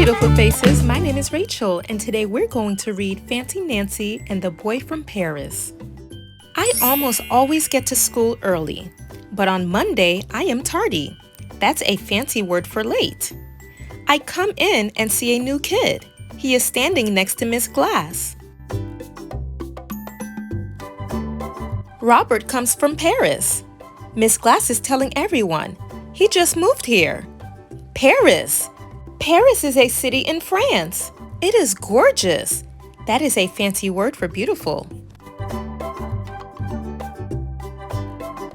beautiful faces, my name is Rachel and today we're going to read Fancy Nancy and the Boy from Paris. I almost always get to school early, but on Monday I am tardy. That's a fancy word for late. I come in and see a new kid. He is standing next to Miss Glass. Robert comes from Paris. Miss Glass is telling everyone, he just moved here. Paris! Paris is a city in France. It is gorgeous. That is a fancy word for beautiful.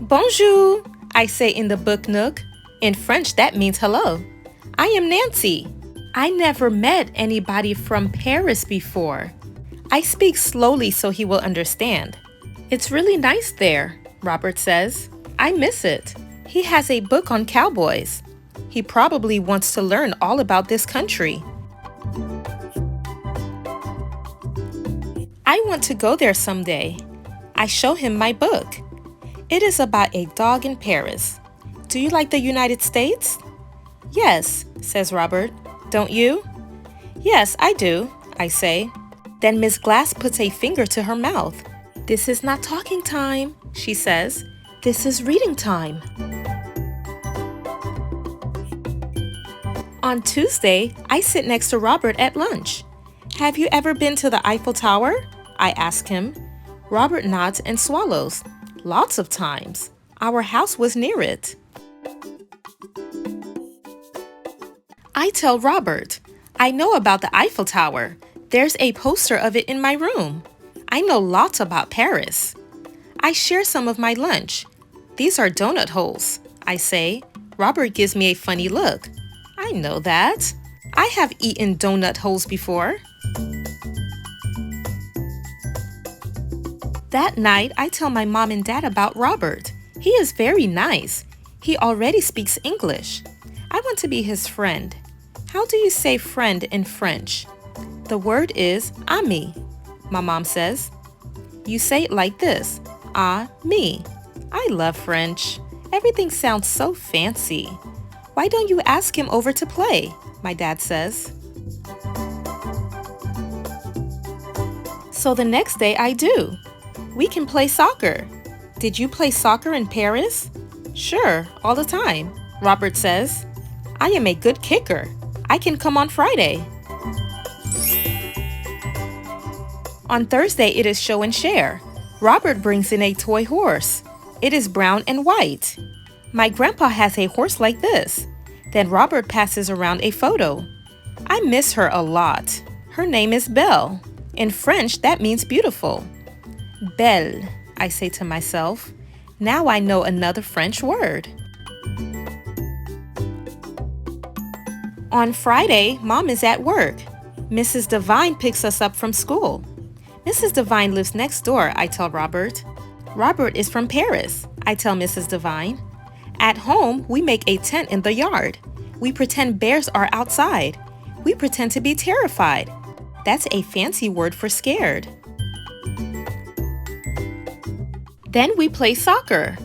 Bonjour, I say in the book nook. In French, that means hello. I am Nancy. I never met anybody from Paris before. I speak slowly so he will understand. It's really nice there, Robert says. I miss it. He has a book on cowboys. He probably wants to learn all about this country. I want to go there someday. I show him my book. It is about a dog in Paris. Do you like the United States? Yes, says Robert. Don't you? Yes, I do, I say. Then Miss Glass puts a finger to her mouth. This is not talking time, she says. This is reading time. On Tuesday, I sit next to Robert at lunch. Have you ever been to the Eiffel Tower? I ask him. Robert nods and swallows. Lots of times. Our house was near it. I tell Robert, I know about the Eiffel Tower. There's a poster of it in my room. I know lots about Paris. I share some of my lunch. These are donut holes, I say. Robert gives me a funny look. I know that. I have eaten donut holes before. That night, I tell my mom and dad about Robert. He is very nice. He already speaks English. I want to be his friend. How do you say friend in French? The word is ami, my mom says. You say it like this, ami. I love French. Everything sounds so fancy. Why don't you ask him over to play? My dad says. So the next day I do. We can play soccer. Did you play soccer in Paris? Sure, all the time, Robert says. I am a good kicker. I can come on Friday. On Thursday it is show and share. Robert brings in a toy horse. It is brown and white. My grandpa has a horse like this. Then Robert passes around a photo. I miss her a lot. Her name is Belle. In French, that means beautiful. Belle, I say to myself. Now I know another French word. On Friday, Mom is at work. Mrs. Devine picks us up from school. Mrs. Devine lives next door, I tell Robert. Robert is from Paris, I tell Mrs. Devine. At home, we make a tent in the yard. We pretend bears are outside. We pretend to be terrified. That's a fancy word for scared. Then we play soccer.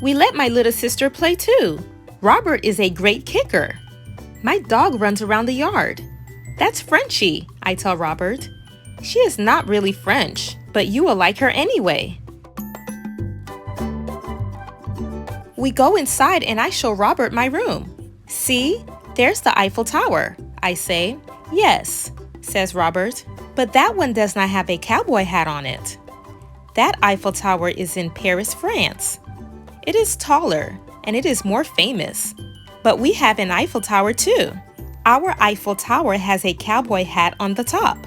We let my little sister play too. Robert is a great kicker. My dog runs around the yard. That's Frenchie, I tell Robert. She is not really French, but you will like her anyway. We go inside and I show Robert my room. See, there's the Eiffel Tower, I say. Yes, says Robert, but that one does not have a cowboy hat on it. That Eiffel Tower is in Paris, France. It is taller and it is more famous. But we have an Eiffel Tower too. Our Eiffel Tower has a cowboy hat on the top.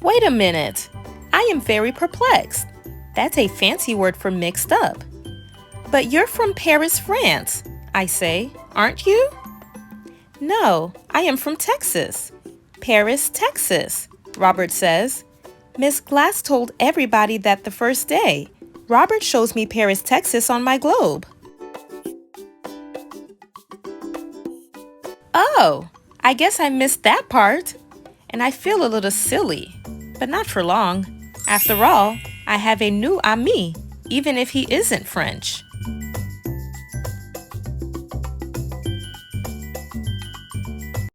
Wait a minute. I am very perplexed. That's a fancy word for mixed up. But you're from Paris, France, I say, aren't you? No, I am from Texas. Paris, Texas, Robert says. Miss Glass told everybody that the first day. Robert shows me Paris, Texas on my globe. Oh, I guess I missed that part. And I feel a little silly, but not for long. After all, I have a new ami, even if he isn't French.